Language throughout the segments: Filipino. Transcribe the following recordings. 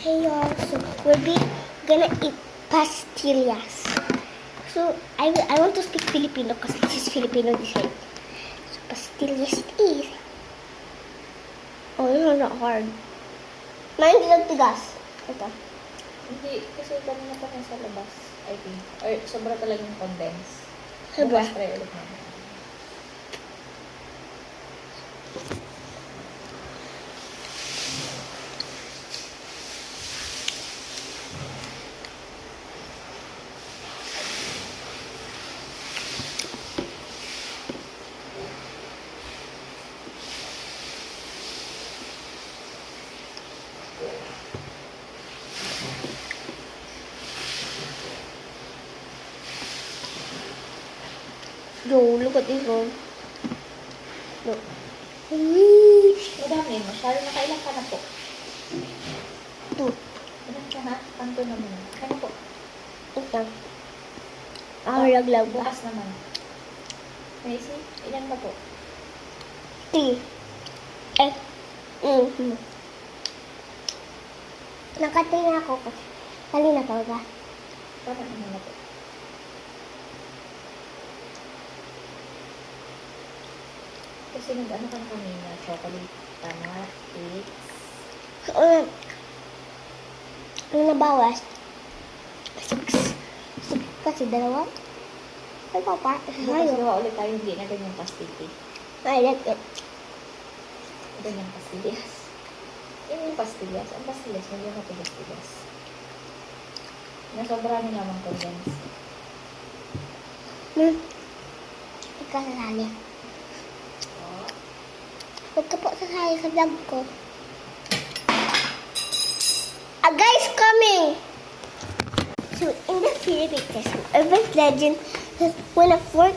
Hey y'all, so gonna eat pastillas. So I want to speak Filipino because this is Filipino design. So pastillas is. Oh, it's not hard. Mine is ang tigas. Ito. Hindi, kasi kanina pa kayo sa labas, I think. Or sobra talagang condense. Sobra? Bukas try ulit naman. Yo, look at this one. Look. Madami, masyado nakailang ka na po. Two. Ilan ka na? Kanto naman. Kaya po. Ito. Laglag ba? Bukas naman. Macy, ilan ba po? Three. Nakatingin ako kasi. Kanina pa ba? Parang ano na po. Kasi nag-ano ka na kanina, chocolate, tama, cakes. Ano nabawas? Six kasi dalawa. Ay, papa. Bukas gawa ulit tayo, hindi na ganyang pastiki. I like it. Ganyang pastillas. Yun yung pastillas. Ang pastillas, medyo matigas-tigas. Nasobra ni naman condense. Ikasasali. Huwag ka po sasali sa vlog ko. A guy's coming! So, in the Philippines, urban legend says when a fork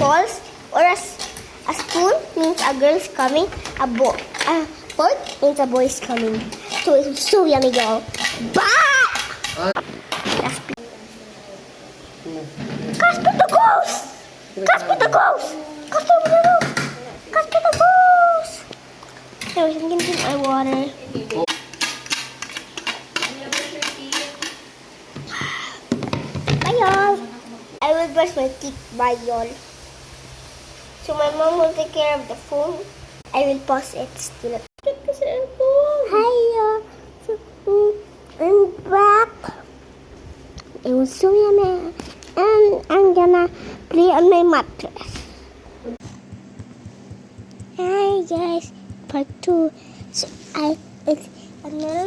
falls or a spoon means a girl's coming, a fork means a boy's coming. So, it's so yummy, girl. Bye! Casper the ghost! Casper the ghost! Casper the ghost! Casper the ghost! So, I'm going to drink my water. Bye, y'all. I will brush my teeth. Bye, y'all. So, my mom will take care of the phone. I will pause it still. Hi, y'all. So, I'm back. It was so yummy. And I'm gonna play on my mattress. Hi, guys. Part 2. So, it's another.